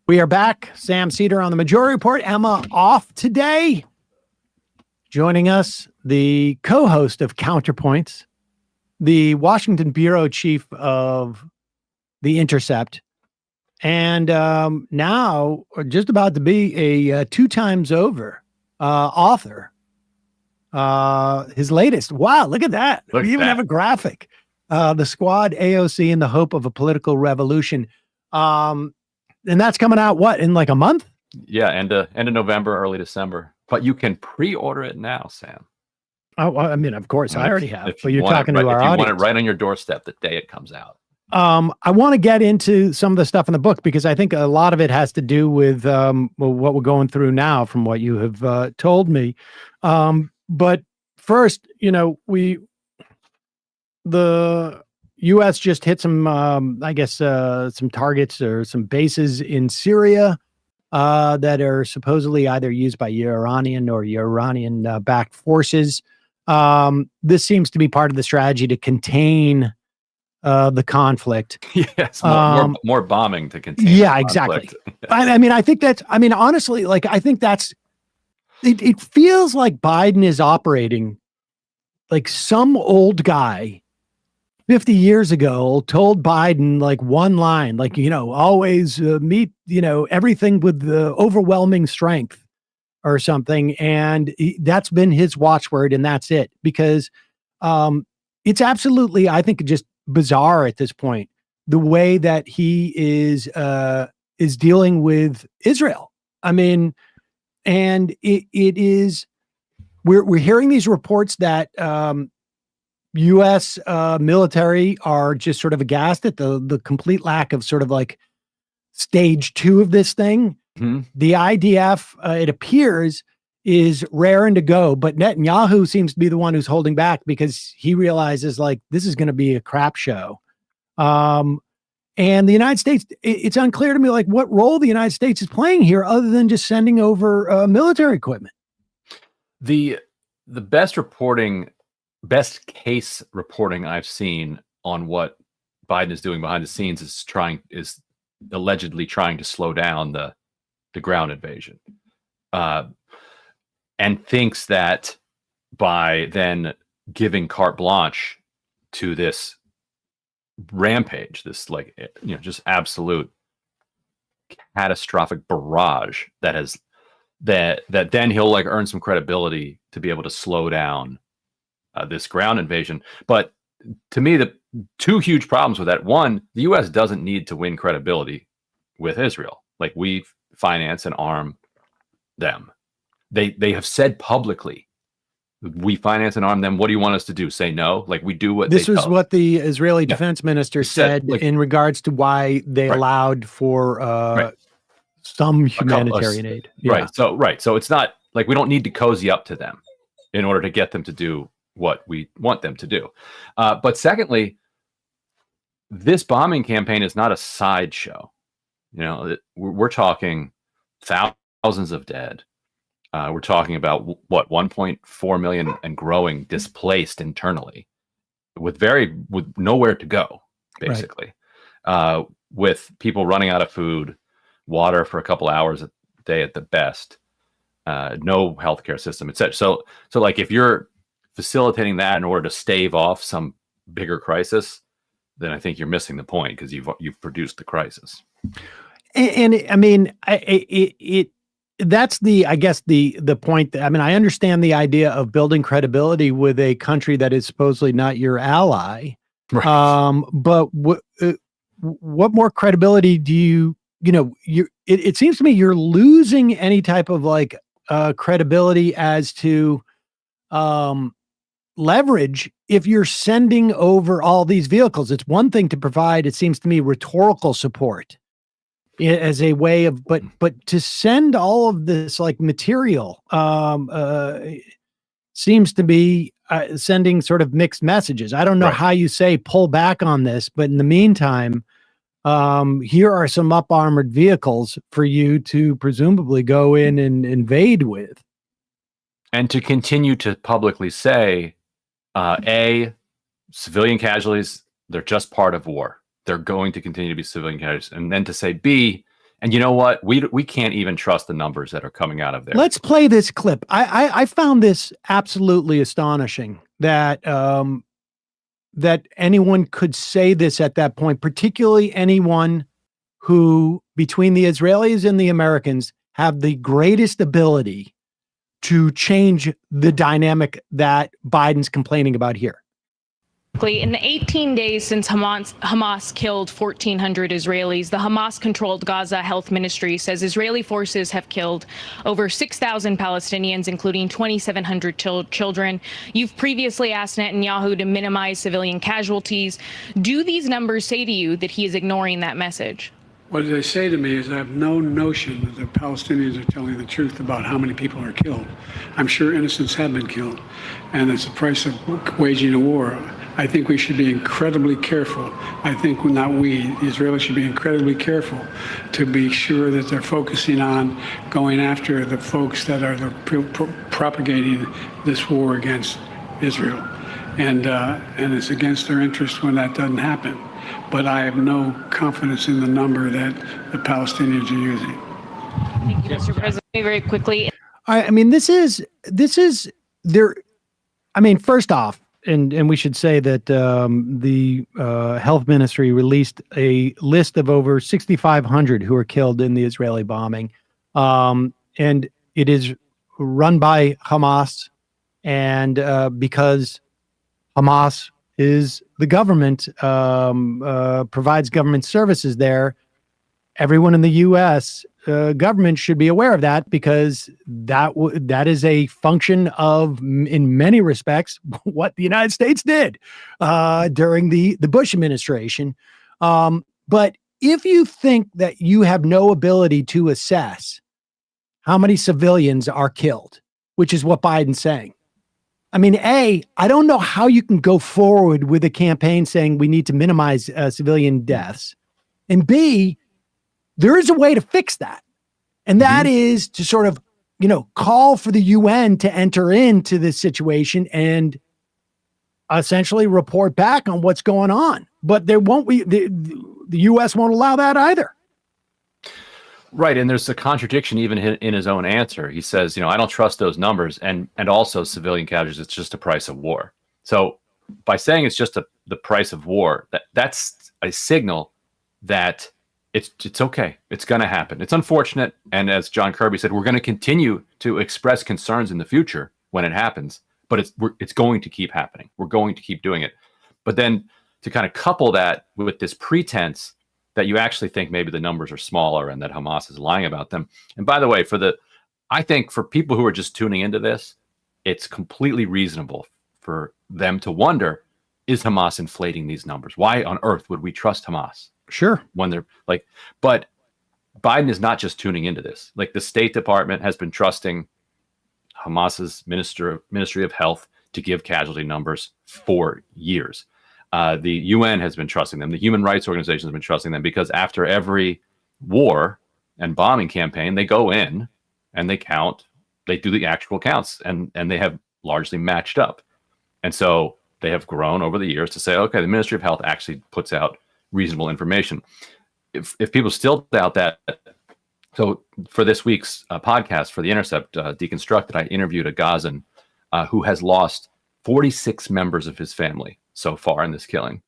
We are back. Sam Seder on the Majority Report. Emma off today. Joining us, the co-host of Counterpoints, the Washington bureau chief of the Intercept, and now just about to be a 2 times over author. His latest. Wow, look at that. We even have a graphic. The Squad, AOC, and the Hope of a Political Revolution. And that's coming out, what, in like a month? Yeah, end of November, early December. But you can pre-order it now, Sam. Oh, well, I mean, of course, I already have. But you're talking to our audience. If you want it right on your doorstep the day it comes out. I want to get into some of the stuff in the book because I think a lot of it has to do with what we're going through now from what you have told me. But first, you know, the U.S. just hit some, I guess, some targets or some bases in Syria that are supposedly either used by Iranian or Iranian-backed forces. This seems to be part of the strategy to contain the conflict. Yes, more bombing to contain. Yeah, exactly. I mean, I think that's, I mean, honestly, like, I think that's, it feels like Biden is operating like some old guy 50 years ago told Biden like one line, like, you know, always meet, you know, everything with the overwhelming strength or something. And that's been his watchword, and that's it. Because it's absolutely, I think, just bizarre at this point, the way that he is dealing with Israel. I mean, and it is, we're hearing these reports that U.S. military are just sort of aghast at the complete lack of sort of like stage 2 of this thing. Mm-hmm. The IDF, it appears, is raring to go, but Netanyahu seems to be the one who's holding back because he realizes like this is going to be a crap show. And the United States, it's unclear to me like what role the United States is playing here other than just sending over military equipment. The best case reporting I've seen on what Biden is doing behind the scenes is allegedly trying to slow down the ground invasion, and thinks that by then giving carte blanche to this rampage, this like, you know, just absolute catastrophic barrage that then he'll like earn some credibility to be able to slow down this ground invasion. But to me, the 2 huge problems with that: one, the U.S. doesn't need to win credibility with Israel. Like, we finance and arm them. They have said publicly, we finance and arm them. What do you want us to do? Say no? Like, we do what this was what the Israeli defense minister said like, in regards to why they allowed for some humanitarian aid. Yeah. Right. So it's not like we don't need to cozy up to them in order to get them to do what we want them to do. But secondly, this bombing campaign is not a sideshow. You know, we're talking thousands of dead. We're talking about what, 1.4 million and growing displaced internally, with nowhere to go, basically. Right. With people running out of food, water for a couple hours a day at the best, no healthcare system, etc. So like, if you're facilitating that in order to stave off some bigger crisis, then I think you're missing the point, because you've produced the crisis. And I mean, that's I guess the point. I mean, I understand the idea of building credibility with a country that is supposedly not your ally. Right. But what more credibility do you know, it seems to me you're losing any type of like credibility as to leverage if you're sending over all these vehicles. It's one thing to provide, it seems to me, rhetorical support as a way of, but to send all of this like material seems to be sending sort of mixed messages. I don't know how you say pull back on this, but in the meantime, here are some up-armored vehicles for you to presumably go in and invade with. And to continue to publicly say, civilian casualties, they're just part of war. They're going to continue to be civilian casualties. And then to say, B, And you know what? We can't even trust the numbers that are coming out of there. Let's play this clip. I found this absolutely astonishing that that anyone could say this at that point, particularly anyone who, between the Israelis and the Americans, have the greatest ability to change the dynamic that Biden's complaining about here. In the 18 days since Hamas killed 1,400 Israelis, the Hamas-controlled Gaza Health Ministry says Israeli forces have killed over 6,000 Palestinians, including 2,700 children. You've previously asked Netanyahu to minimize civilian casualties. Do these numbers say to you that he is ignoring that message? What they say to me is I have no notion that the Palestinians are telling the truth about how many people are killed. I'm sure innocents have been killed, and it's the price of waging a war. I think we should be incredibly careful. I think not we, the Israelis should be incredibly careful to be sure that they're focusing on going after the folks that are propagating this war against Israel. And it's against their interest when that doesn't happen. But I have no confidence in the number that the Palestinians are using. Thank you, Mr. President. Very quickly. I mean, this is there. I mean, first off, and we should say that the health ministry released a list of over 6,500 who were killed in the Israeli bombing, and it is run by Hamas, and because Hamas is the government, provides government services there, everyone in the U.S. Government should be aware of that, because that is a function of, in many respects, what the United States did during the Bush administration. But if you think that you have no ability to assess how many civilians are killed, which is what Biden's saying, I mean, A, I don't know how you can go forward with a campaign saying we need to minimize civilian deaths. And B, there is a way to fix that. And that is to sort of, call for the UN to enter into this situation and essentially report back on what's going on. But there won't be, the US won't allow that either. Right, and there's a contradiction even in his own answer. He says, I don't trust those numbers, and also civilian casualties, it's just a price of war. So by saying it's just the price of war, that's a signal that it's okay. It's going to happen. It's unfortunate, and as John Kirby said, we're going to continue to express concerns in the future when it happens, but it's going to keep happening. We're going to keep doing it. But then to kind of couple that with this pretense that you actually think maybe the numbers are smaller and that Hamas is lying about them. And by the way, I think for people who are just tuning into this, it's completely reasonable for them to wonder, is Hamas inflating these numbers? Why on earth would we trust Hamas? Sure. When they're but Biden is not just tuning into this. Like, the State Department has been trusting Hamas's Ministry of Health to give casualty numbers for years. The UN has been trusting them. The human rights organizations have been trusting them, because after every war and bombing campaign, they go in and they count, they do the actual counts, and they have largely matched up. And so they have grown over the years to say, okay, the Ministry of Health actually puts out reasonable information. If people still doubt that, so for this week's podcast for the Intercept, Deconstructed, I interviewed a Gazan who has lost 46 members of his family so far in this killing.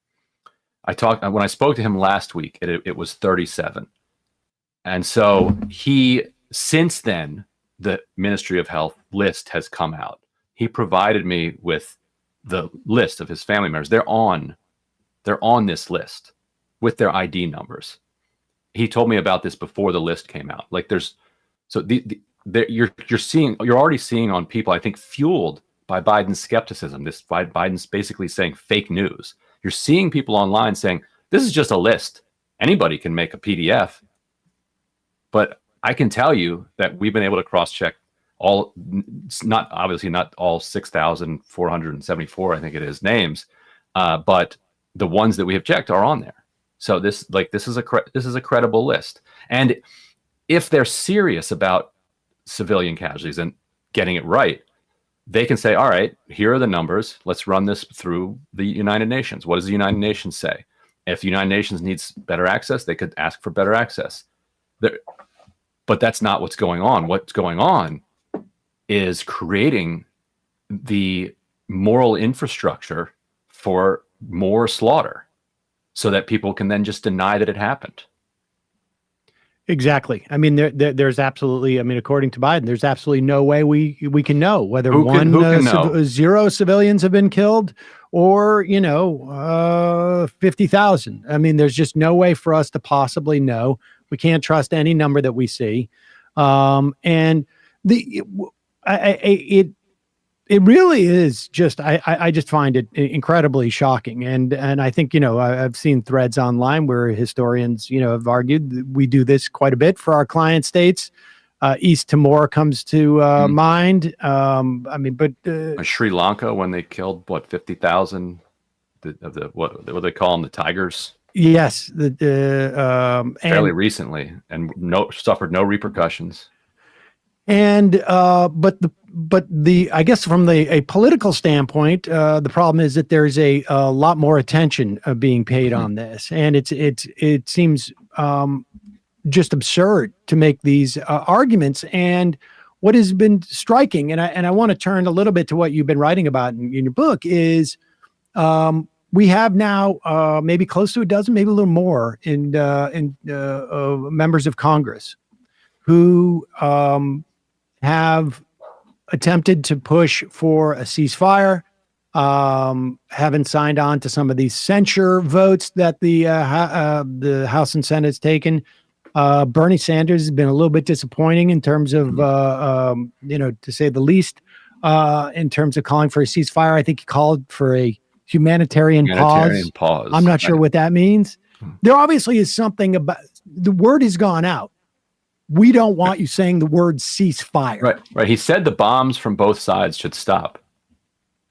When I spoke to him last week, it was 37. And so since then, the Ministry of Health list has come out. He provided me with the list of his family members. They're on this list with their ID numbers. He told me about this before the list came out. Like, you're already seeing on people, I think, fueled by Biden's skepticism. Biden's basically saying fake news. You're seeing people online saying, this is just a list. Anybody can make a PDF. But I can tell you that we've been able to cross-check not all 6,474, I think it is, names, but the ones that we have checked are on there. So this is a credible list. And if they're serious about civilian casualties and getting it right, they can say, all right, here are the numbers. Let's run this through the United Nations. What does the United Nations say? If the United Nations needs better access, they could ask for better access. But that's not what's going on. What's going on is creating the moral infrastructure for more slaughter so that people can then just deny that it happened. Exactly. I mean, there's absolutely, I mean, according to Biden, there's absolutely no way we can know whether Who can know? Zero civilians have been killed or, 50,000. I mean, there's just no way for us to possibly know. We can't trust any number that we see. And it really is just, I just find it incredibly shocking. And I think, I've seen threads online where historians, have argued that we do this quite a bit for our client states. East Timor comes to mind. I mean, but Sri Lanka, when they killed 50,000 of the what do they call them, the tigers? Yes, fairly recently, and suffered no repercussions. And but I guess from a political standpoint, the problem is that there's a lot more attention being paid on this, and it seems just absurd to make these arguments. And what has been striking, and I want to turn a little bit to what you've been writing about in your book, is we have now maybe close to a dozen, maybe a little more in members of Congress who have attempted to push for a ceasefire, haven't signed on to some of these censure votes that the House and Senate has taken. Bernie Sanders has been a little bit disappointing in terms of, to say the least, in terms of calling for a ceasefire. I think he called for a humanitarian pause. I'm not sure what that means. There obviously is something about, the word has gone out. We don't want you saying the word ceasefire. Right. He said the bombs from both sides should stop,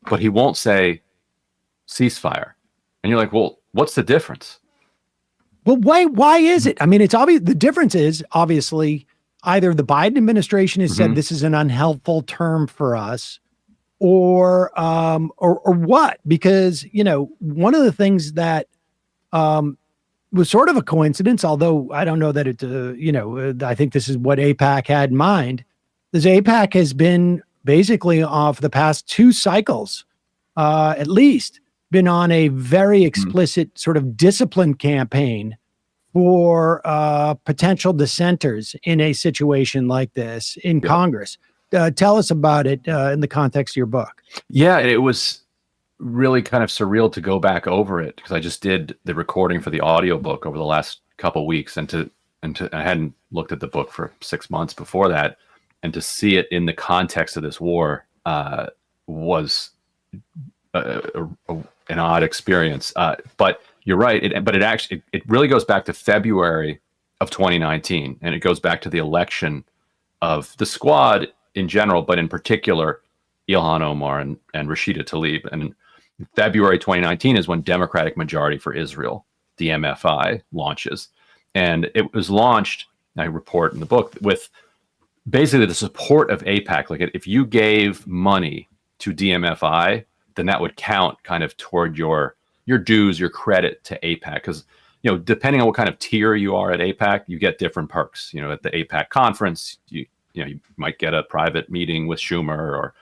but he won't say ceasefire. And you're like, well, what's the difference? Well, why is it? I mean, it's obvious. The difference is obviously either the Biden administration has said this is an unhelpful term for us, or what? Because, one of the things that was sort of a coincidence, although I don't know that it, I think this is what AIPAC had in mind. This AIPAC has been basically off the past 2 cycles, at least, been on a very explicit sort of discipline campaign for potential dissenters in a situation like this in Congress. Tell us about it in the context of your book. Yeah, it was really kind of surreal to go back over it, because I just did the recording for the audiobook over the last couple of weeks, and I hadn't looked at the book for 6 months before that, and to see it in the context of this war was an odd experience. But you're right. It really goes back to February of 2019, and it goes back to the election of the squad in general, but in particular Ilhan Omar and Rashida Tlaib. And February 2019 is when Democratic Majority for Israel, DMFI, launches. And it was launched, I report in the book, with basically the support of AIPAC. Like, if you gave money to DMFI, then that would count kind of toward your dues, your credit to AIPAC. Because, depending on what kind of tier you are at AIPAC, you get different perks. At the AIPAC conference, you might get a private meeting with Schumer, or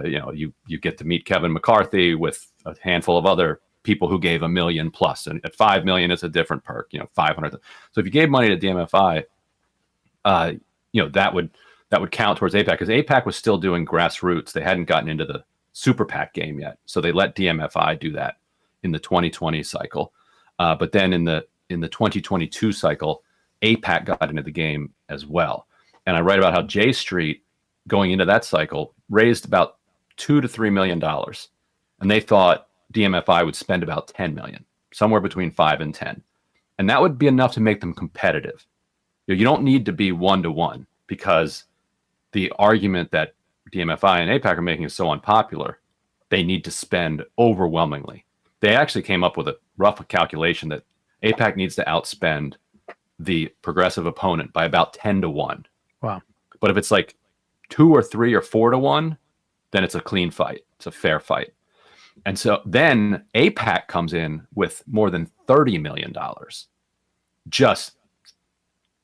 you get to meet Kevin McCarthy with a handful of other people who gave $1 million plus, and at 5 million it's a different perk. 500. So if you gave money to DMFI, that would count towards AIPAC, because AIPAC was still doing grassroots. They hadn't gotten into the super PAC game yet, so they let DMFI do that in the 2020 cycle. But then in the 2022 cycle, AIPAC got into the game as well. And I write about how J Street, going into that cycle, raised about $2 to $3 million, and they thought DMFI would spend about 10 million, somewhere between 5 and 10, and that would be enough to make them competitive. You don't need to be 1-to-1, because the argument that DMFI and AIPAC are making is so unpopular. They need to spend overwhelmingly. They actually came up with a rough calculation that AIPAC needs to outspend the progressive opponent by about 10-to-1. Wow. But if it's like 2 or 3 or 4-to-1, then it's a clean fight. It's a fair fight. And so then AIPAC comes in with more than $30 million, just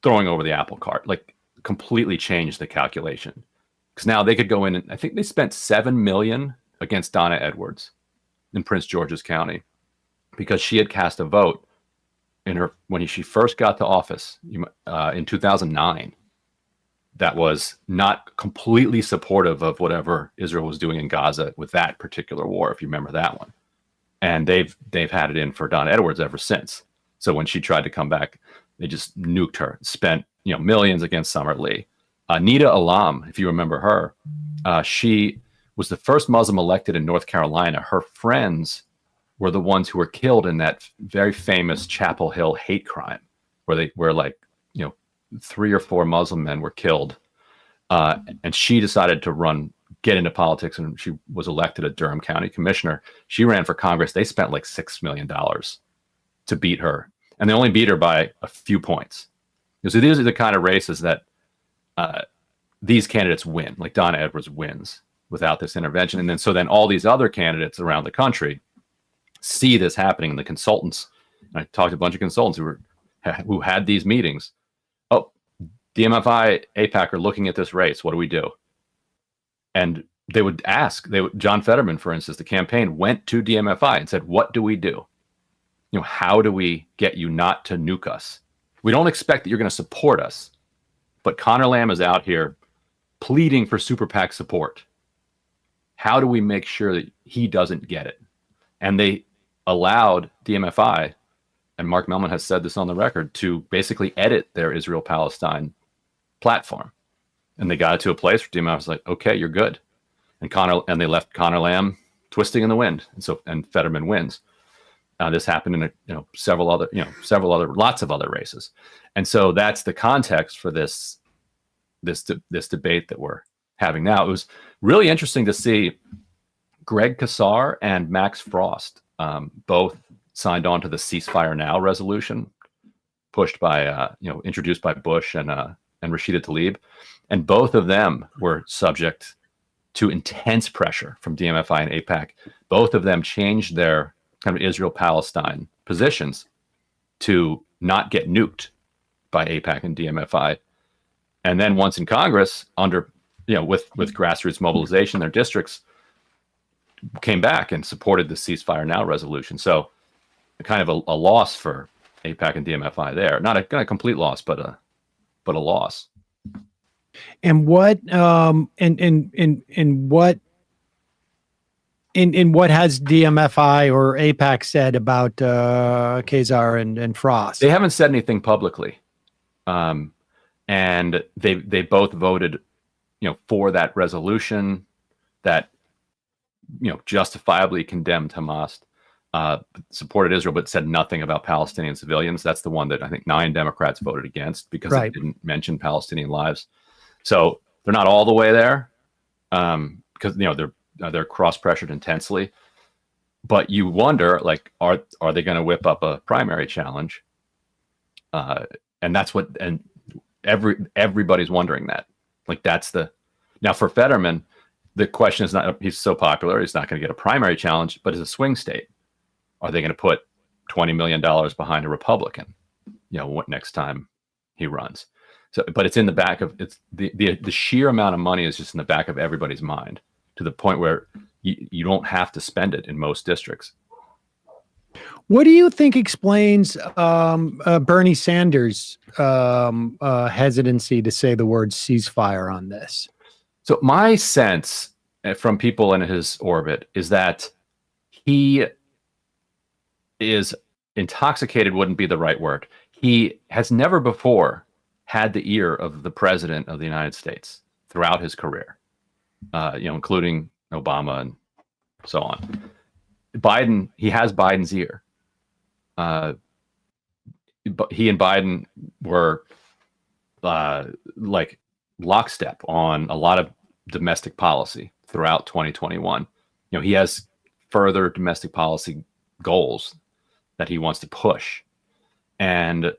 throwing over the apple cart, like completely changed the calculation. Because now they could go in and I think they spent $7 million against Donna Edwards in Prince George's County because she had cast a vote when she first got to office in 2009 that was not completely supportive of whatever Israel was doing in Gaza with that particular war, if you remember that one. And they've had it in for Donna Edwards ever since. So when she tried to come back, they just nuked her, spent millions against Summer Lee. Nida Alam, if you remember her, she was the first Muslim elected in North Carolina. Her friends were the ones who were killed in that very famous Chapel Hill hate crime, where like 3 or 4 Muslim men were killed, and she decided to get into politics, and she was elected a Durham County commissioner. She ran for Congress. They spent like $6 million to beat her, and they only beat her by a few points. So these are the kind of races that these candidates win. Like Donna Edwards wins without this intervention, and then all these other candidates around the country see this happening, and the consultants. And I talked to a bunch of consultants who had these meetings. Oh, DMFI, AIPAC are looking at this race. What do we do? And they would ask. John Fetterman, for instance, the campaign went to DMFI and said, "What do we do? How do we get you not to nuke us? We don't expect that you're going to support us, but Connor Lamb is out here pleading for super PAC support. How do we make sure that he doesn't get it?" And they allowed DMFI, and Mark Mellman has said this on the record, to basically edit their Israel-Palestine platform. And they got it to a place where DMFI was like, "Okay, you're good." And they left Connor Lamb twisting in the wind. And Fetterman wins. This happened in lots of other races. And so that's the context for this debate that we're having now. It was really interesting to see Greg Casar and Max Frost both signed on to the Ceasefire Now resolution, pushed by introduced by Bush and Rashida Tlaib, and both of them were subject to intense pressure from DMFI and AIPAC. Both of them changed their kind of Israel-Palestine positions to not get nuked by AIPAC and DMFI. And then once in Congress, with grassroots mobilization, their districts came back and supported the Ceasefire Now resolution. So kind of a loss for AIPAC and DMFI there. Not a complete loss, but a loss. And what what has DMFI or AIPAC said about Kazar and Frost? They haven't said anything publicly, and they both voted, for that resolution that justifiably condemned Hamas, supported Israel, but said nothing about Palestinian civilians. That's the one that I think 9 Democrats voted against because it didn't mention Palestinian lives. So they're not all the way there, because they're cross-pressured intensely. But you wonder, like, are they going to whip up a primary challenge? And that's what, and everybody's wondering that. Like, now for Fetterman, the question is not, he's so popular, he's not going to get a primary challenge, but as a swing state, are they going to put $20 million behind a Republican, what next time he runs? So, but it's in the back of the sheer amount of money is just in the back of everybody's mind, to the point where you don't have to spend it in most districts. What do you think explains Bernie Sanders' hesitancy to say the word ceasefire on this? So my sense from people in his orbit is that he is intoxicated, wouldn't be the right word. He has never before had the ear of the president of the United States throughout his career, including Obama and so on. Biden, he has Biden's ear. But he and Biden were like lockstep on a lot of domestic policy throughout 2021. He has further domestic policy goals that he wants to push, and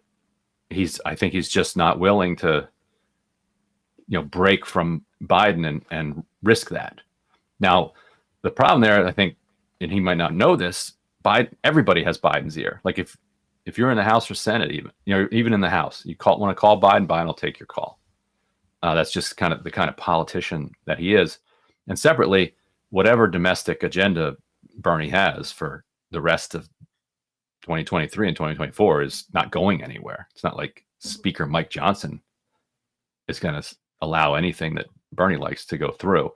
I think he's just not willing to break from Biden and risk that. Now the problem there, I think, and he might not know this, everybody has Biden's ear. Like if if you're in the House or Senate, even in the House, you want to call Biden, Biden will take your call. That's just kind of the kind of politician that he is. And separately, whatever domestic agenda Bernie has for the rest of 2023 and 2024 is not going anywhere. It's not like Speaker Mike Johnson is going to allow anything that Bernie likes to go through.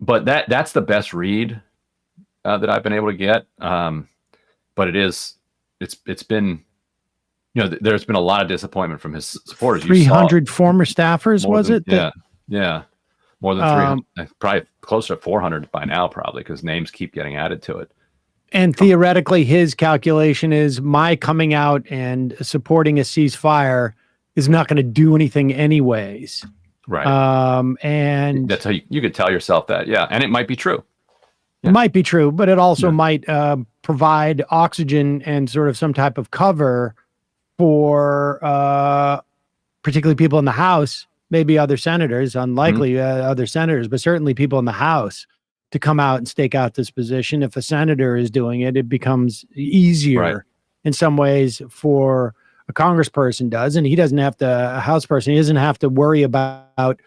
But that's the best read that I've been able to get. But it's been, there's been a lot of disappointment from his supporters. 300 former staffers, was it? Yeah. More than 300, probably closer to 400 by now, probably, because names keep getting added to it. And theoretically, his calculation is my coming out and supporting a ceasefire is not going to do anything anyways. Right. And that's how you could tell yourself that. Yeah. And it might be true. It might be true, but it also might provide oxygen and sort of some type of cover for particularly people in the House, maybe other senators, unlikely other senators, but certainly people in the House to come out and stake out this position. If a senator is doing it, it becomes easier in some ways for a congressperson does. And he doesn't have to, a House person, he doesn't have to worry about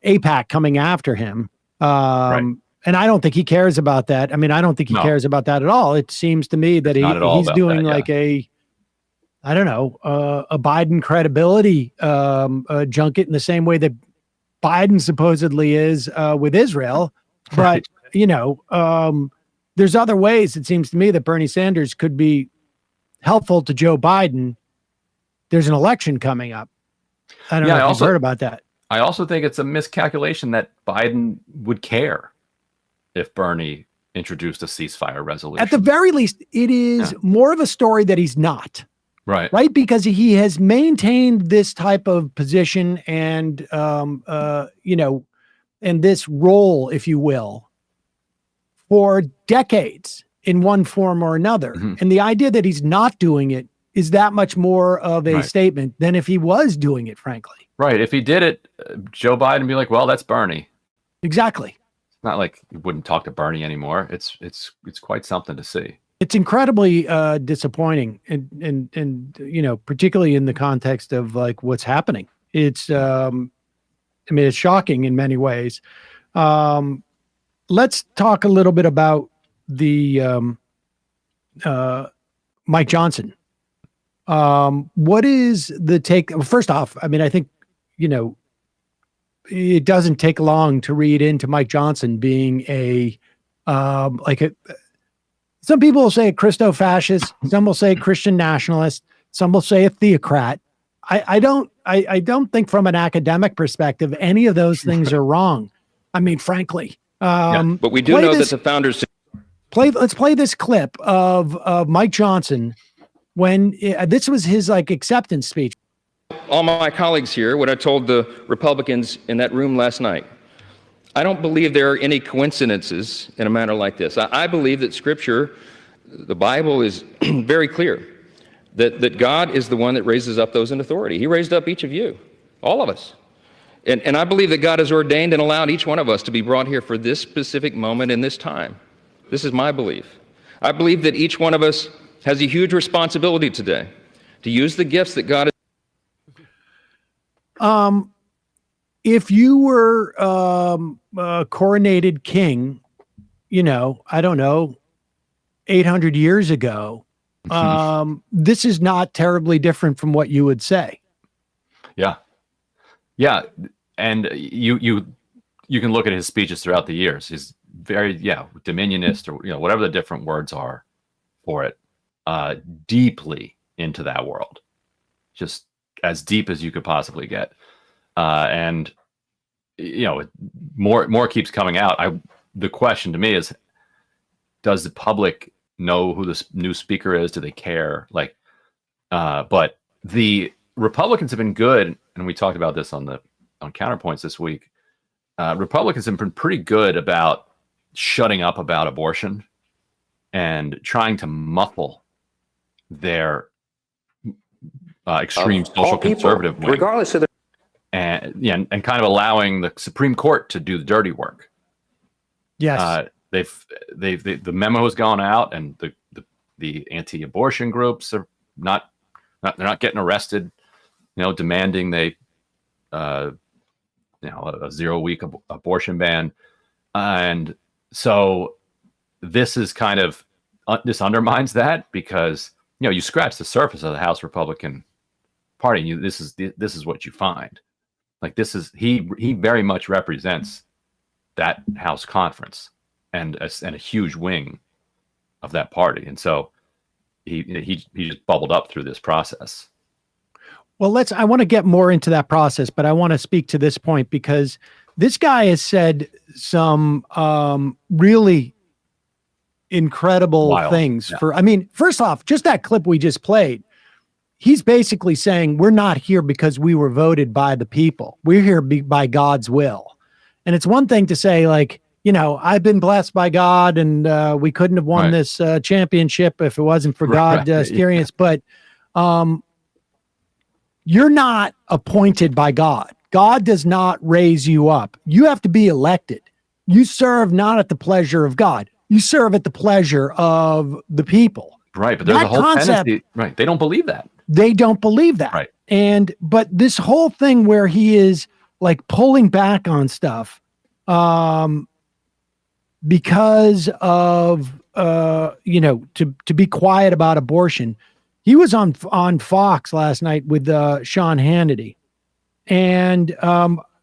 AIPAC coming after him. And I don't think he cares about that. I mean, I don't think he cares about that at all. It seems to me that he's doing like a Biden credibility junket in the same way that Biden supposedly is with Israel. But, there's other ways, it seems to me, that Bernie Sanders could be helpful to Joe Biden. There's an election coming up. I don't know if you've heard about that. I also think it's a miscalculation that Biden would care if Bernie introduced a ceasefire resolution. At the very least, it is more of a story that he's not. Right. Because he has maintained this type of position and, and this role, if you will, for decades in one form or another. And the idea that he's not doing it is that much more of a statement than if he was doing it, frankly. Right. If he did it, Joe Biden would be like, well, that's Bernie. Exactly. It's not like he wouldn't talk to Bernie anymore. It's quite something to see. It's incredibly disappointing, and particularly in the context of like what's happening. It's it's shocking in many ways. Let's talk a little bit about the Mike Johnson. What is the take? Well, first off, I mean, I think it doesn't take long to read into Mike Johnson being some people will say a Christo-fascist, some will say a Christian nationalist, some will say a theocrat. I don't think from an academic perspective any of those things are wrong. I mean, frankly. But we do know that the founders let's play this clip of Mike Johnson when this was his acceptance speech. All my colleagues here, what I told the Republicans in that room last night. I don't believe there are any coincidences in a matter like this. I believe that Scripture, the Bible, is very clear that God is the one that raises up those in authority. He raised up each of you, all of us. And I believe that God has ordained and allowed each one of us to be brought here for this specific moment in this time. This is my belief. I believe that each one of us has a huge responsibility today to use the gifts that God has. If you were a coronated king, I don't know, 800 years ago, this is not terribly different from what you would say. Yeah. And you can look at his speeches throughout the years. He's very, dominionist or, whatever the different words are for it, deeply into that world, just as deep as you could possibly get. And more keeps coming out. The question to me is, does the public know who the new speaker is? Do they care? But the Republicans have been good, and we talked about this on Counterpoints this week. Republicans have been pretty good about shutting up about abortion and trying to muffle their extreme social conservative wing, regardless of and kind of allowing the Supreme Court to do the dirty work. Yes, the memo has gone out, and the anti-abortion groups are not They're not getting arrested, demanding they, a 0-week abortion ban. And so this is kind of, this undermines that, because, you scratch the surface of the House Republican Party, and this is what you find. Like, he very much represents that House conference and a huge wing of that party. And so he just bubbled up through this process. Well, I want to get more into that process, but I want to speak to this point, because this guy has said some really incredible Wild things. Yeah. First off, just that clip we just played, he's basically saying we're not here because we were voted by the people. We're here by God's will. And it's one thing to say, like, I've been blessed by God, and we couldn't have won this championship if it wasn't for God steering us. But you're not appointed by God. God does not raise you up. You have to be elected. You serve not at the pleasure of God. You serve at the pleasure of the people. Right, but there's a whole tendency. Right, they don't believe that. They don't believe that. Right. But this whole thing where he is like pulling back on stuff, because of to be quiet about abortion. He was on Fox last night with Sean Hannity, and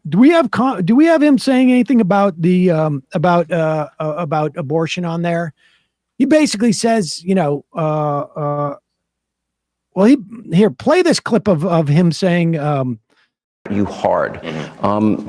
do we have him saying anything about the about abortion on there? He basically says, here, play this clip of him saying, you hard.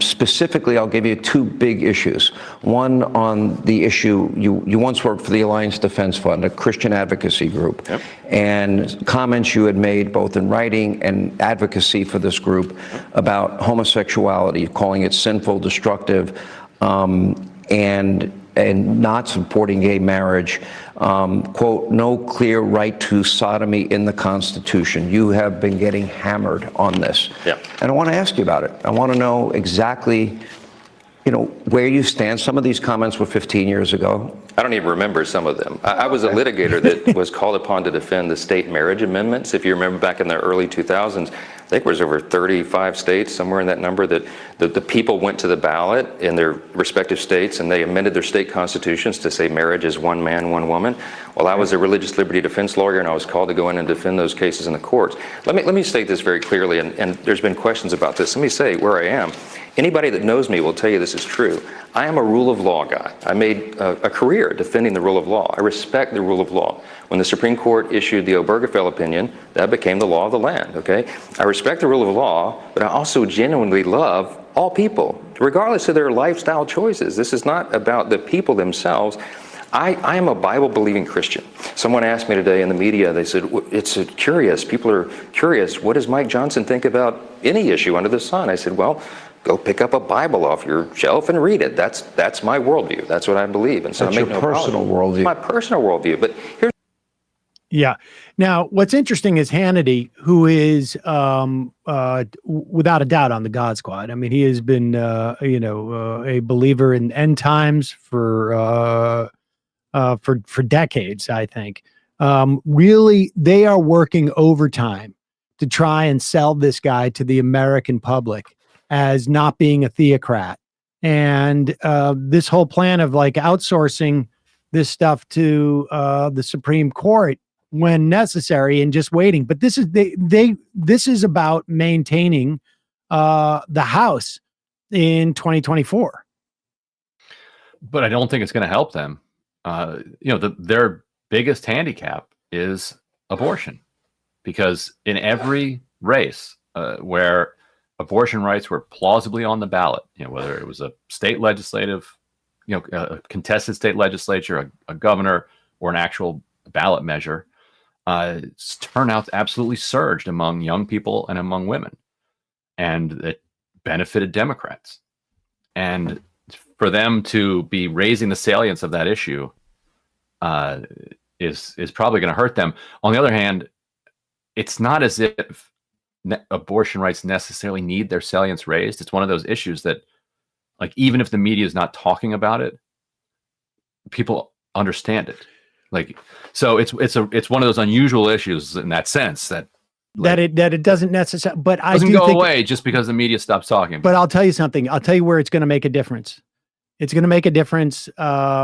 Specifically, I'll give you two big issues. One on the issue, you once worked for the Alliance Defense Fund, a Christian advocacy group, and comments you had made both in writing and advocacy for this group about homosexuality, calling it sinful, destructive, and not supporting gay marriage. Quote, no clear right to sodomy in the Constitution. You have been getting hammered on this. Yeah. And I want to ask you about it. I want to know exactly, where you stand. Some of these comments were 15 years ago. I don't even remember some of them. I was a litigator that was called upon to defend the state marriage amendments. If you remember back in the early 2000s, I think it was over 35 states, somewhere in that number, that the people went to the ballot in their respective states and they amended their state constitutions to say marriage is one man, one woman. Well, I was a religious liberty defense lawyer, and I was called to go in and defend those cases in the courts. Let me state this very clearly, and there's been questions about this. Let me say where I am. Anybody that knows me will tell you this is true. I am a rule of law guy. I made a career defending the rule of law. I respect the rule of law. When the Supreme Court issued the Obergefell opinion, that became the law of the land, okay? I respect the rule of law, but I also genuinely love all people, regardless of their lifestyle choices. This is not about the people themselves. I am a Bible-believing Christian. Someone asked me today in the media, they said, it's curious, people are curious, what does Mike Johnson think about any issue under the sun? I said, well, go pick up a Bible off your shelf and read it. That's my worldview. That's what I believe. And so that's I make your no personal problem. worldview. It's my personal worldview. But here's yeah. Now, what's interesting is Hannity, who is without a doubt on the God Squad. I mean, he has been a believer in end times for decades, I think. Really, they are working overtime to try and sell this guy to the American public as not being a theocrat. And this whole plan of like outsourcing this stuff to the Supreme Court when necessary and just waiting. But this is this is about maintaining the House in 2024. But I don't think it's going to help them. Their biggest handicap is abortion, because in every race where abortion rights were plausibly on the ballot, whether it was a state legislative, a contested state legislature, a governor, or an actual ballot measure, turnout absolutely surged among young people and among women, and it benefited Democrats. And for them to be raising the salience of that issue is probably going to hurt them. On the other hand, it's not as if abortion rights necessarily need their salience raised. It's one of those issues that, like, even if the media is not talking about it, people understand it. Like, so it's one of those unusual issues in that sense that that it doesn't necessarily, but I doesn't do go think away just because the media stops talking. But I'll tell you something. I'll tell you where it's going to make a difference. It's going to make a difference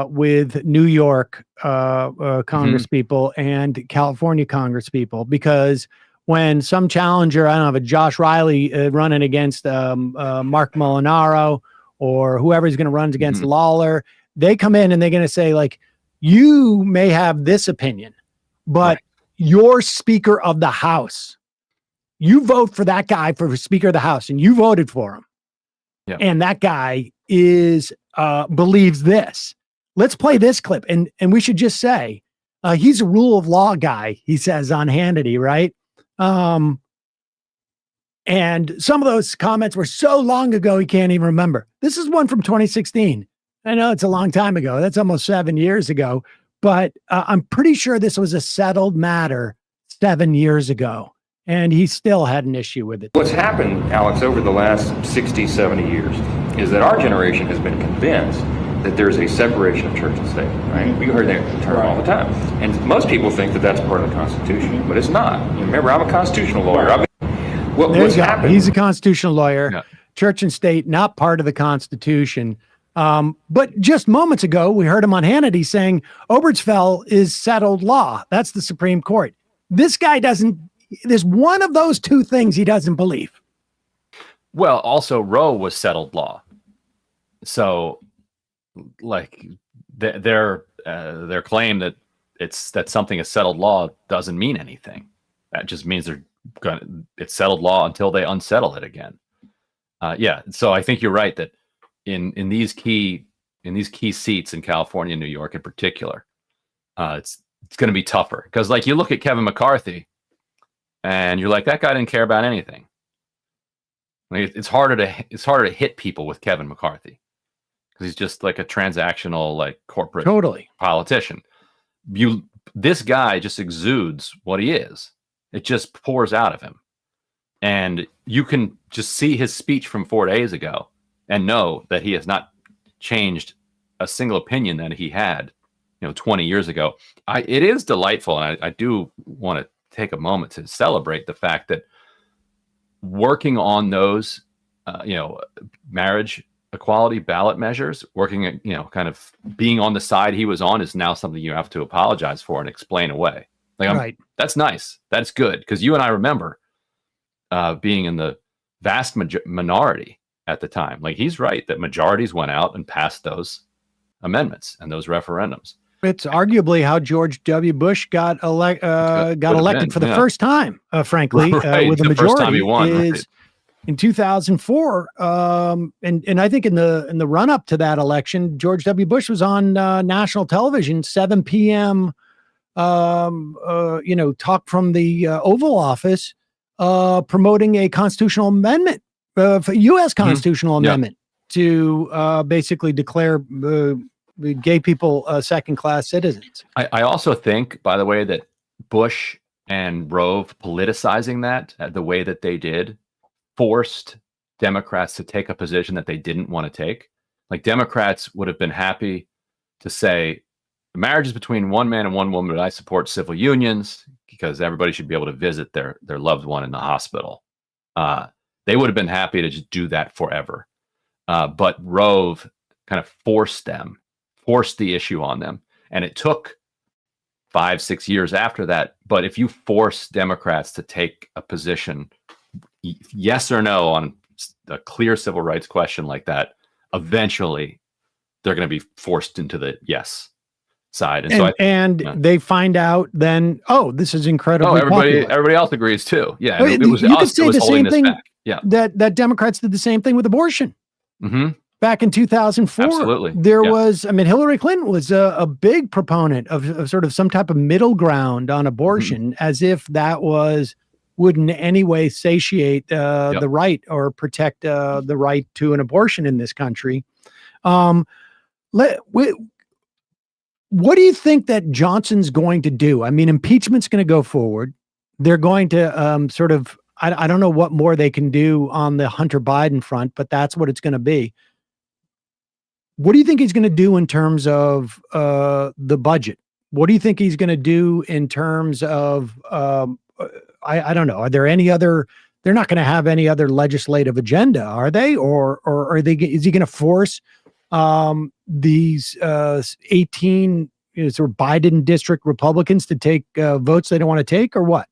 with New York Congress people and California Congress people, because when some challenger, I don't know, a Josh Riley running against Mark Molinaro or whoever's going to run against Lawler, they come in and they're going to say, like, you may have this opinion, but you're Speaker of the House. You vote for that guy for Speaker of the House, and you voted for him. Yeah. And that guy is believes this. Let's play this clip. And we should just say, he's a rule of law guy, he says on Hannity, right? And some of those comments were so long ago, he can't even remember. This is one from 2016. I know it's a long time ago. That's almost 7 years ago, but I'm pretty sure this was a settled matter 7 years ago. And he still had an issue with it. What's happened, Alex, over the last 60, 70 years is that our generation has been convinced that there's a separation of church and state, right? We heard that term all the time. And most people think that that's part of the Constitution, but it's not. Remember, I'm a constitutional lawyer. What's happened? He's a constitutional lawyer. Yeah. Church and state, not part of the Constitution. But just moments ago, we heard him on Hannity saying Obergefell is settled law. That's the Supreme Court. This guy doesn't. There's one of those two things he doesn't believe. Well, also Roe was settled law. So, like, their claim that that something is settled law doesn't mean anything. That just means it's settled law until they unsettle it again. Yeah. So I think you're right that in these key seats in California and New York in particular, it's going to be tougher, because, like, you look at Kevin McCarthy and you're like, that guy didn't care about anything. I mean, it's harder to hit people with Kevin McCarthy, because he's just like a transactional, like, corporate politician. This guy just exudes what he is. It just pours out of him. And you can just see his speech from 4 days ago and know that he has not changed a single opinion that he had, 20 years ago. It is delightful. And I do want to take a moment to celebrate the fact that working on those, marriage equality ballot measures, working, kind of being on the side he was on, is now something you have to apologize for and explain away. Like, that's nice. That's good. Because you and I remember being in the vast minority at the time. Like, he's right that majorities went out and passed those amendments and those referendums. It's arguably how George W. Bush got elected for the first time, frankly, with a majority. First time he won, in 2004. And I think in the run up to that election, George W. Bush was on national television, 7 p.m. Talk from the Oval Office, promoting a constitutional amendment, for U.S. constitutional amendment to basically declare gay people second-class citizens. I also think, by the way, that Bush and Rove politicizing that the way that they did forced Democrats to take a position that they didn't want to take. Like, Democrats would have been happy to say, marriage is between one man and one woman, but I support civil unions because everybody should be able to visit their loved one in the hospital. They would have been happy to just do that forever. But Rove kind of forced the issue on them. And it took 5-6 years after that. But if you force Democrats to take a position, yes or no, on a clear civil rights question like that, eventually they're going to be forced into the yes side. And they find out then, this is incredibly popular. Everybody else agrees too. Yeah. It was you could say the same thing. Yeah. That Democrats did the same thing with abortion. Mm-hmm. Back in 2004, absolutely. There was, Hillary Clinton was a big proponent of sort of some type of middle ground on abortion, as if that would in any way satiate the right or protect the right to an abortion in this country. What do you think that Johnson's going to do? Impeachment's going to go forward. They're going to I don't know what more they can do on the Hunter Biden front, but that's what it's going to be. What do you think he's going to do in terms of the budget? What do you think he's going to do in terms of I don't know. Are there any other? They're not going to have any other legislative agenda, are they? Or are they? Is he going to force these 18 sort of Biden district Republicans to take votes they don't want to take, or what?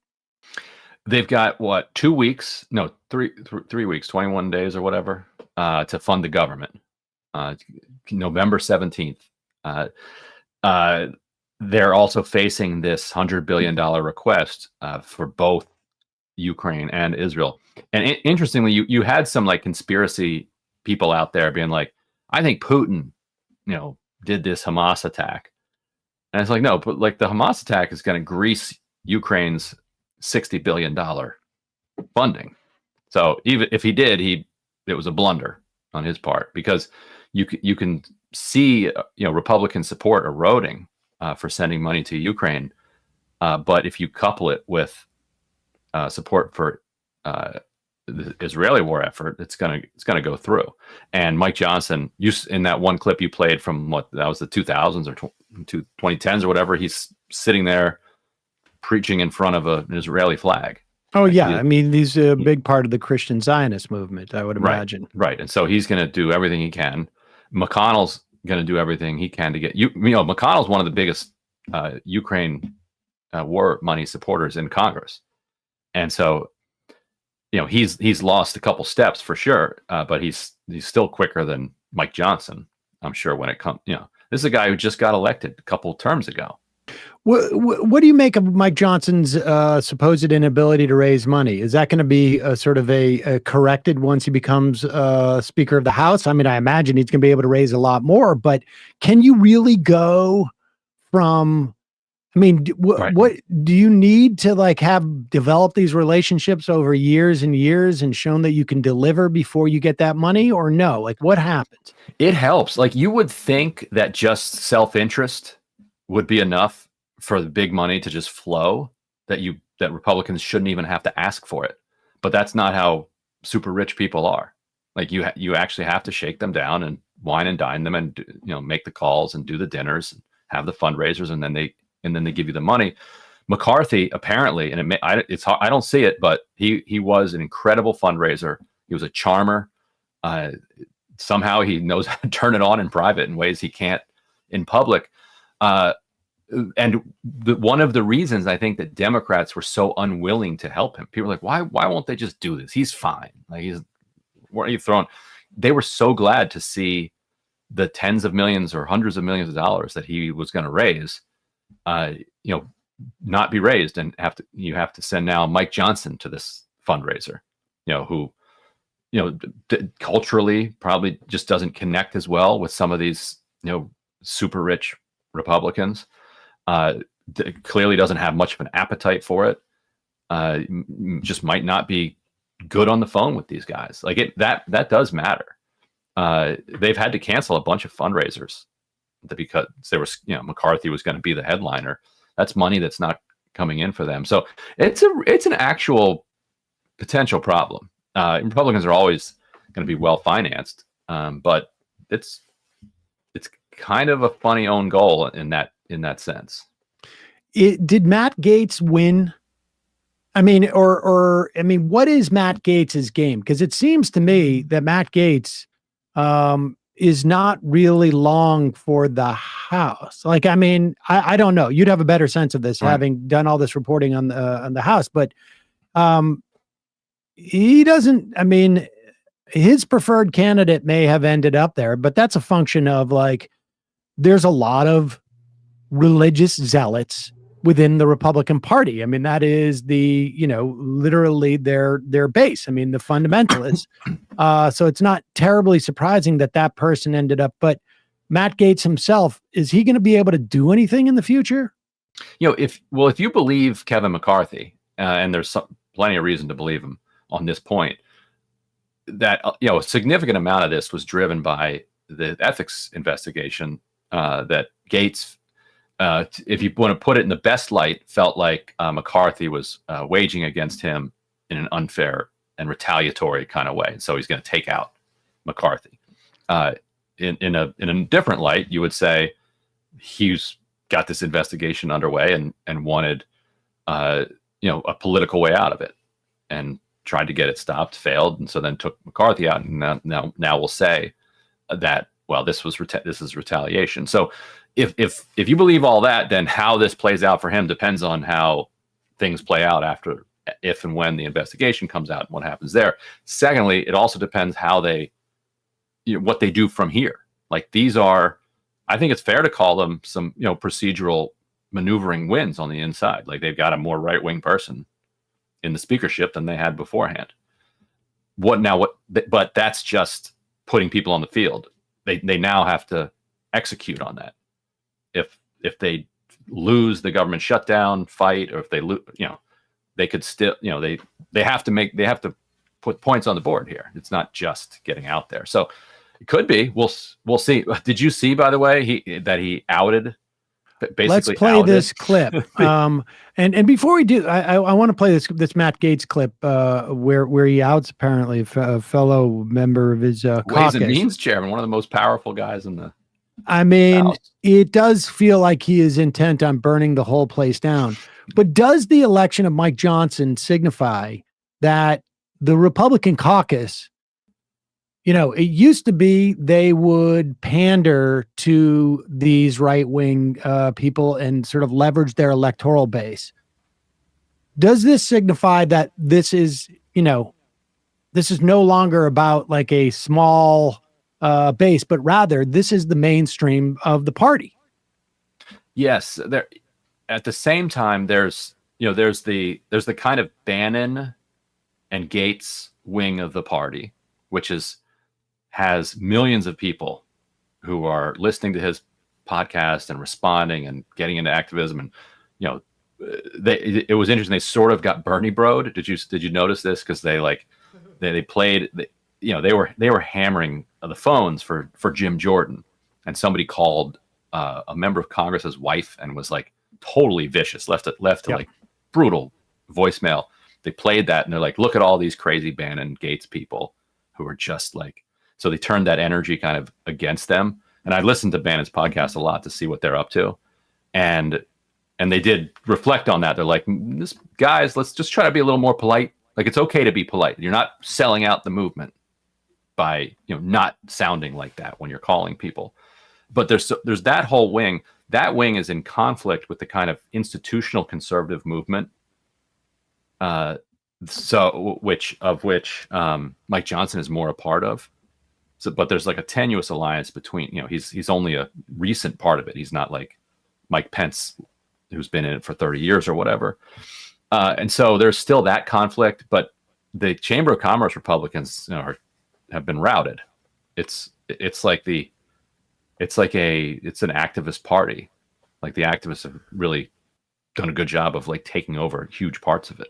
They've got what, 2 weeks? No, 3 weeks, 21 days or whatever, to fund the government. November 17th. They're also facing this $100 billion request for both Ukraine and Israel. And interestingly, you had some like conspiracy people out there being like, I think Putin, did this Hamas attack. And it's like, no, but like the Hamas attack is going to grease Ukraine's $60 billion funding. So even if he did, it was a blunder on his part, because you can see Republican support eroding for sending money to Ukraine, but if you couple it with support for the Israeli war effort, it's gonna go through. And Mike Johnson, in that one clip you played from that was the 2000s or 2010s or whatever, he's sitting there preaching in front of an Israeli flag. Oh yeah, I mean, he's a big part of the Christian Zionist movement, I would imagine. Right, and so he's going to do everything he can. McConnell's going to do everything he can to get McConnell's one of the biggest Ukraine war money supporters in Congress, and so he's lost a couple steps for sure, but he's still quicker than Mike Johnson, I'm sure, when it comes. This is a guy who just got elected a couple terms ago. What do you make of Mike Johnson's supposed inability to raise money? Is that going to be sort of a corrected once he becomes Speaker of the House? I mean, I imagine he's going to be able to raise a lot more, but can you really go from, I mean, what do you need to have developed these relationships over years and years and shown that you can deliver before you get that money, or no? Like, what happens? It helps. Like, you would think that just self-interest would be enough for the big money to just flow, that Republicans shouldn't even have to ask for it. But that's not how super rich people are. Like, you actually have to shake them down and wine and dine them, and make the calls and do the dinners, and have the fundraisers, and then they give you the money. McCarthy apparently, and it's hard, I don't see it, but he was an incredible fundraiser. He was a charmer. Somehow he knows how to turn it on in private in ways he can't in public. And one of the reasons I think that Democrats were so unwilling to help him, people were like, why won't they just do this? He's fine. Like, what are you throwing? They were so glad to see the tens of millions or hundreds of millions of dollars that he was going to raise, not be raised, and you have to send now Mike Johnson to this fundraiser, who, culturally probably just doesn't connect as well with some of these, super rich Republicans. Clearly doesn't have much of an appetite for it. Just might not be good on the phone with these guys. Like, that does matter. They've had to cancel a bunch of fundraisers because there was, McCarthy was going to be the headliner. That's money that's not coming in for them. So it's an actual potential problem. Republicans are always going to be well financed, but it's kind of a funny own goal in that sense. Did Matt Gaetz win? I mean, what is Matt Gaetz's game? Because it seems to me that Matt Gaetz is not really long for the House. Like, I mean, I don't know. You'd have a better sense of this, right, having done all this reporting on the House, but he doesn't. I mean, his preferred candidate may have ended up there, but that's a function of there's a lot of religious zealots within the Republican Party. I mean, that is literally their base. I mean, the fundamentalists. So it's not terribly surprising that person ended up. But Matt Gaetz himself, is he going to be able to do anything in the future? If you believe Kevin McCarthy, and there's plenty of reason to believe him on this point, that a significant amount of this was driven by the ethics investigation that Gaetz, if you want to put it in the best light, felt like McCarthy was waging against him in an unfair and retaliatory kind of way. So he's going to take out McCarthy. In a different light, you would say he's got this investigation underway and wanted a political way out of it, and tried to get it stopped, failed, and so then took McCarthy out, and now we'll say that, well, this is retaliation. So if you believe all that, then how this plays out for him depends on how things play out after, if and when the investigation comes out and what happens there. Secondly, it also depends how what they do from here. Like, these are, I think it's fair to call them some procedural maneuvering wins on the inside. Like, they've got a more right-wing person in the speakership than they had beforehand. But that's just putting people on the field. They now have to execute on that. If they lose the government shutdown fight, or if they lose, they could still, they have to put points on the board here. It's not just getting out there. So it could be. We'll see. Did you see, by the way, that he outed? Basically, let's play this clip. And before we do, I want to play this Matt Gaetz clip where he outs apparently a fellow member of his Ways caucus. and Means chairman, one of the most powerful guys in the. I mean, House. It does feel like he is intent on burning the whole place down. But does the election of Mike Johnson signify that the Republican caucus, it used to be they would pander to these right-wing people and sort of leverage their electoral base? Does this signify that this is no longer about like a small base, but rather this is the mainstream of the party? Yes, there. At the same time, there's the kind of Bannon and Gaetz wing of the party, which has millions of people who are listening to his podcast and responding and getting into activism. And it was interesting. They sort of got Bernie broed. Did you notice this? Because they played. They were hammering the phones for Jim Jordan, and somebody called a member of Congress's wife and was like totally vicious, left like brutal voicemail. They played that and they're like, look at all these crazy Bannon Gaetz people who are just like. So they turned that energy kind of against them. And I listened to Bannon's podcast a lot to see what they're up to. And they did reflect on that. They're like, guys, let's just try to be a little more polite. Like, it's okay to be polite. You're not selling out the movement by, not sounding like that when you're calling people. But there's that whole wing. That wing is in conflict with the kind of institutional conservative movement. Which Mike Johnson is more a part of. So, but there's like a tenuous alliance between, he's only a recent part of it. He's not like Mike Pence, who's been in it for 30 years or whatever. And so there's still that conflict, but the Chamber of Commerce Republicans have been routed. It's an activist party. Like, the activists have really done a good job of like taking over huge parts of it.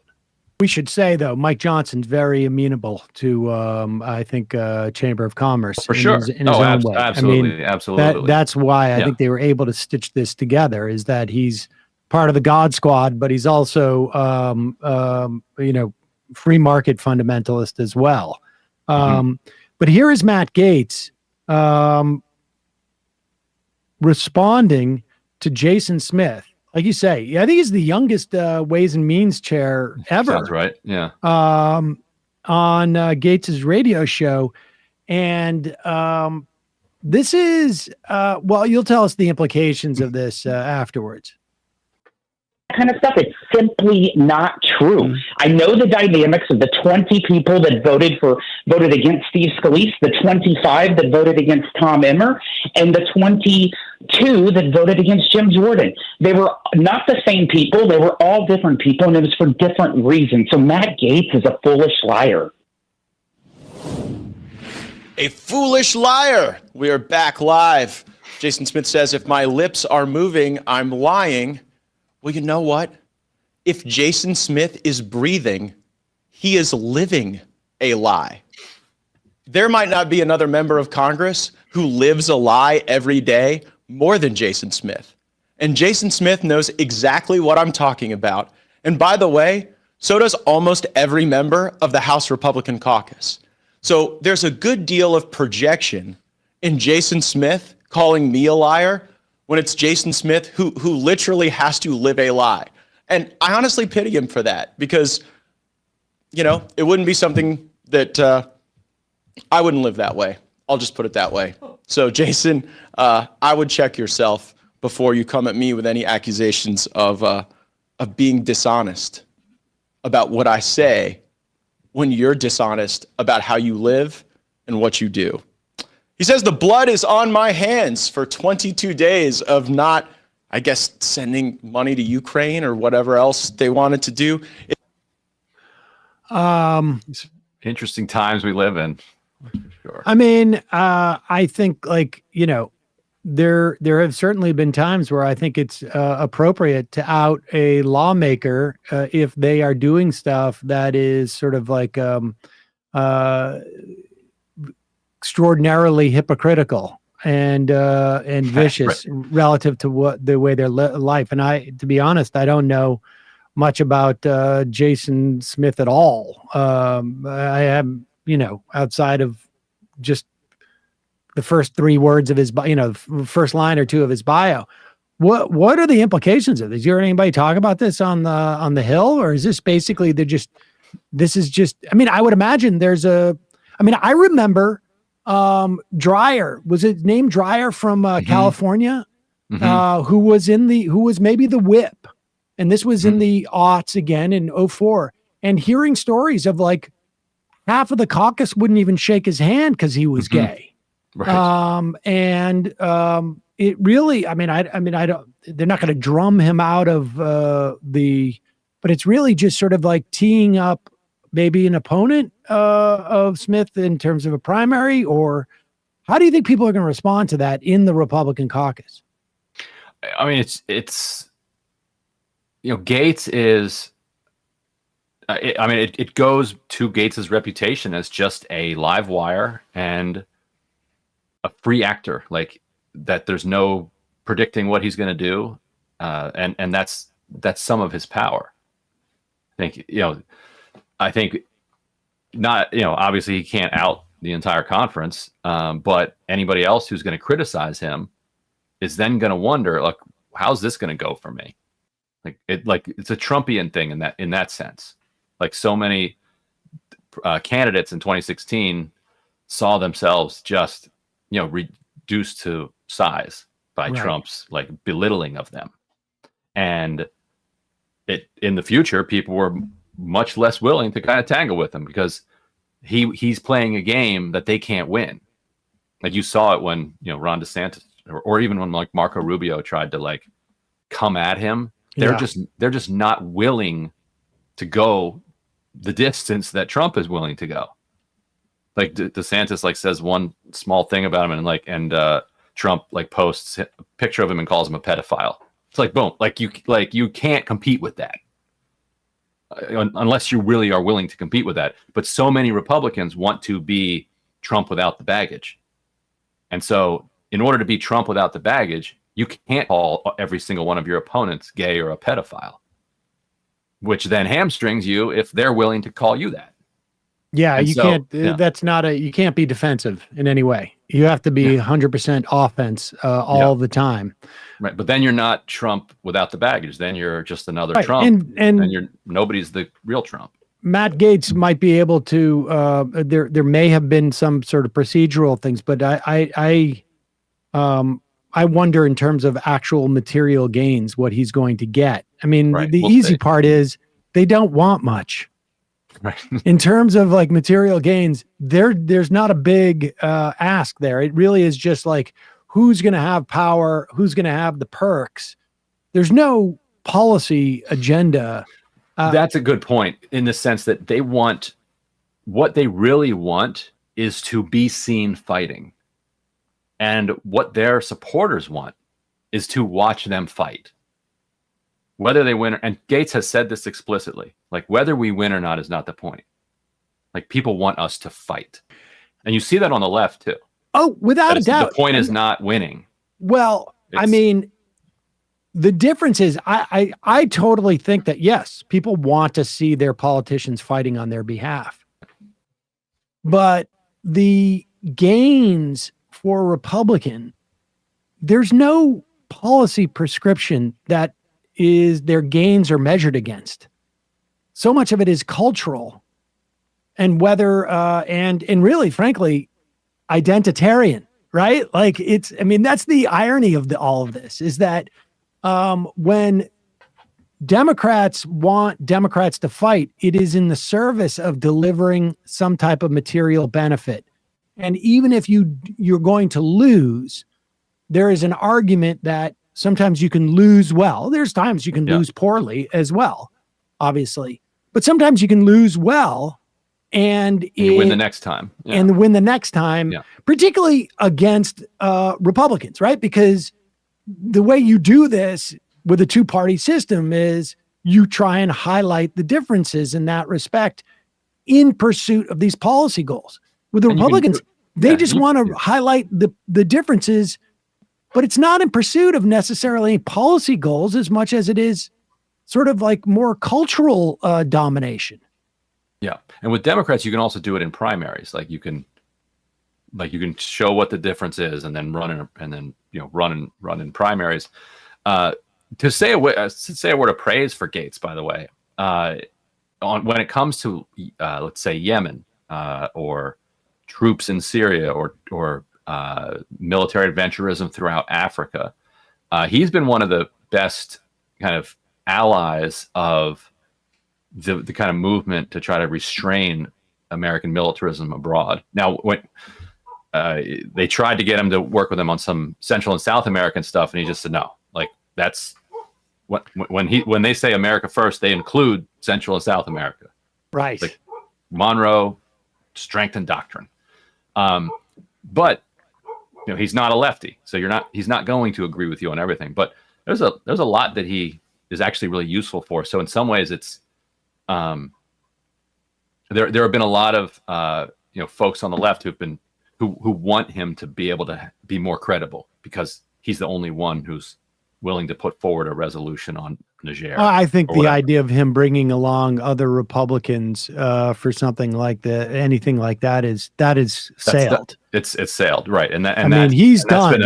We should say, though, Mike Johnson's very amenable to, I think, Chamber of Commerce for sure. In his own way. Absolutely, absolutely. That's why I think they were able to stitch this together. Is that he's part of the God Squad, but he's also, free market fundamentalist as well. But here is Matt Gaetz responding to Jason Smith. Like you say, I think he's the youngest Ways and Means chair ever. Sounds right. Yeah. On Gaetz's radio show. And this is, you'll tell us the implications of this afterwards. Kind of stuff. It's simply not true. I know the dynamics of the 20 people that voted against Steve Scalise, the 25 that voted against Tom Emmer, and the 22 that voted against Jim Jordan. They were not the same people. They were all different people, and it was for different reasons. So Matt Gaetz is a foolish liar. A foolish liar. We are back live. Jason Smith says, if my lips are moving, I'm lying. Well, you know what? If Jason Smith is breathing, he is living a lie. There might not be another member of Congress who lives a lie every day more than Jason Smith. And Jason Smith knows exactly what I'm talking about. And by the way, so does almost every member of the House Republican caucus. So there's a good deal of projection in Jason Smith calling me a liar when it's Jason Smith who literally has to live a lie. And I honestly pity him for that because, it wouldn't be something that I wouldn't live that way. I'll just put it that way. So, Jason, I would check yourself before you come at me with any accusations of being dishonest about what I say when you're dishonest about how you live and what you do. He says the blood is on my hands for 22 days of not, I guess, sending money to Ukraine or whatever else they wanted to do. Interesting times we live in. Sure. I mean, I think there have certainly been times where I think it's appropriate to out a lawmaker if they are doing stuff that is sort of like extraordinarily hypocritical and vicious relative to the way their life. And to be honest, I don't know much about Jason Smith at all. I am, outside of just the first 3 words of his, first line or 2 of his bio. What are the implications of this? You heard anybody talk about this on the Hill, or is this basically this is just? I mean, I would imagine I remember Dreyer, was it named Dreyer from California, who was maybe the whip, and this was in the aughts again in 2004, and hearing stories of like half of the caucus wouldn't even shake his hand because he was gay. Right. It really, I don't, they're not going to drum him out of but it's really just sort of like teeing up maybe an opponent of Smith in terms of a primary, or how do you think people are going to respond to that in the Republican caucus? I mean, it's Gaetz is, it goes to Gaetz's reputation as just a live wire and a free actor, like that. There's no predicting what he's going to do, and that's some of his power. I think not. Obviously he can't out the entire conference, but anybody else who's going to criticize him is then going to wonder, like, how's this going to go for me? It's a Trumpian thing in that sense. Like so many candidates in 2016 saw themselves just reduced to size by Trump's like belittling of them, and in the future people were much less willing to kind of tangle with him because he's playing a game that they can't win. Like you saw it when Ron DeSantis or even when like Marco Rubio tried to like come at him. They're just not willing to go the distance that Trump is willing to go. Like DeSantis like says one small thing about him and Trump like posts a picture of him and calls him a pedophile. It's like, boom, you can't compete with that unless you really are willing to compete with that. But so many Republicans want to be Trump without the baggage. And so in order to be Trump without the baggage, you can't call every single one of your opponents gay or a pedophile, which then hamstrings you if they're willing to call you that. Yeah, and you can't be defensive in any way. You have to be 100% offense all the time. Right. But then you're not Trump without the baggage. Then you're just another Trump. And nobody's the real Trump. Matt Gaetz might be able to, there may have been some sort of procedural things, but I wonder in terms of actual material gains, what he's going to get. I mean, the easy part is they don't want much. Right. In terms of like material gains, there's not a big ask there. It really is just like who's going to have power, who's going to have the perks. There's no policy agenda. That's a good point in the sense that what they really want is to be seen fighting. And what their supporters want is to watch them fight. Whether they win, and Gaetz has said this explicitly, like whether we win or not is not the point. Like people want us to fight. And you see that on the left too. Oh, without a doubt. The point is not winning. Well, I mean, the difference is I totally think that, yes, people want to see their politicians fighting on their behalf. But the gains for Republican, there's no policy prescription that is their gains are measured against. So much of it is cultural, and whether and really, frankly, identitarian, right? Like that's the irony of all of this, is that when Democrats want Democrats to fight, it is in the service of delivering some type of material benefit. And even if you're going to lose, there is an argument that sometimes you can lose well. There's times you can lose poorly as well, obviously. But sometimes you can lose well and win the next time. Yeah. And win the next time, particularly against Republicans, right? Because the way you do this with a two-party system is you try and highlight the differences in that respect in pursuit of these policy goals. With the Republicans, they just want to highlight the differences, but it's not in pursuit of necessarily policy goals as much as it is sort of like more cultural domination. Yeah. And with Democrats, you can also do it in primaries. Like you can show what the difference is and then run in primaries. To say a word of praise for Gaetz, by the way, when it comes to let's say Yemen or troops in Syria or military adventurism throughout Africa, he's been one of the best kind of allies of the kind of movement to try to restrain American militarism abroad. Now, when they tried to get him to work with them on some Central and South American stuff, and he just said no. Like that's when they say America first, they include Central and South America. Right. Like Monroe, strength and doctrine. But he's not a lefty, so he's not going to agree with you on everything. But there's a lot that he is actually really useful for. So in some ways, it's there have been a lot of folks on the left who want him to be able to be more credible because he's the only one who's willing to put forward a resolution on Niger. I think the idea of him bringing along other Republicans for something like anything like that is sailed. It's sailed, right? He's done.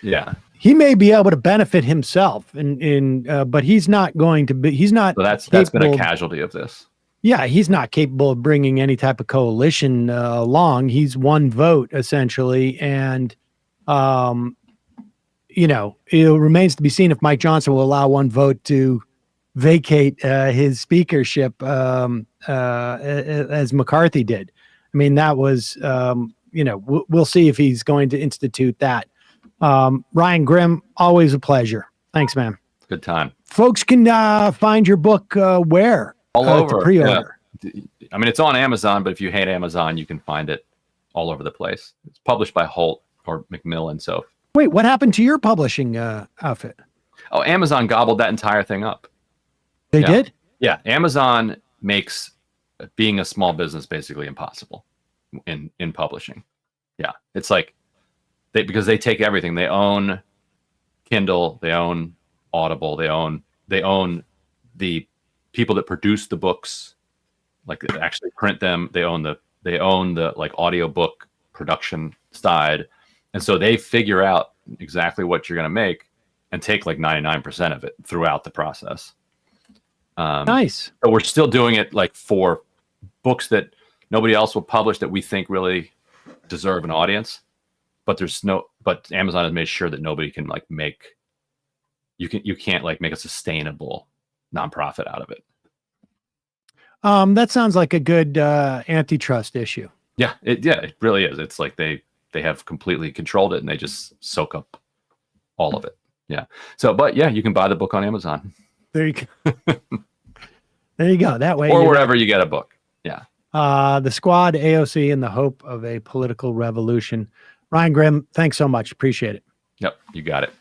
Yeah. He may be able to benefit himself, but he's not going to be. He's not. So that's been a casualty of this. Yeah, he's not capable of bringing any type of coalition along. He's one vote essentially, and it remains to be seen if Mike Johnson will allow one vote to vacate his speakership as McCarthy did. I mean, that was we'll see if he's going to institute that. Ryan Grimm, always a pleasure. Thanks, man. Good time. Folks can find your book where? All over. To pre-order. Yeah. I mean, it's on Amazon, but if you hate Amazon, you can find it all over the place. It's published by Holt or Macmillan. So wait, what happened to your publishing outfit? Oh, Amazon gobbled that entire thing up. They did? Yeah. Amazon makes being a small business basically impossible in publishing. Yeah. It's like because they take everything. They own Kindle, they own Audible, they own the people that produce the books, like actually print them. They own the like audiobook production side. And so they figure out exactly what you're going to make and take like 99% of it throughout the process. Nice. But we're still doing it like for books that nobody else will publish that we think really deserve an audience. But Amazon has made sure that nobody can like you can't like make a sustainable nonprofit out of it. That sounds like a good antitrust issue. Yeah, it really is. It's like they have completely controlled it and they just soak up all of it. Yeah. So, but yeah, you can buy the book on Amazon. There you go. There you go. That way, or wherever you get a book. Yeah. The Squad, AOC, and the Hope of a Political Revolution. Ryan Grimm, thanks so much. Appreciate it. Yep, you got it.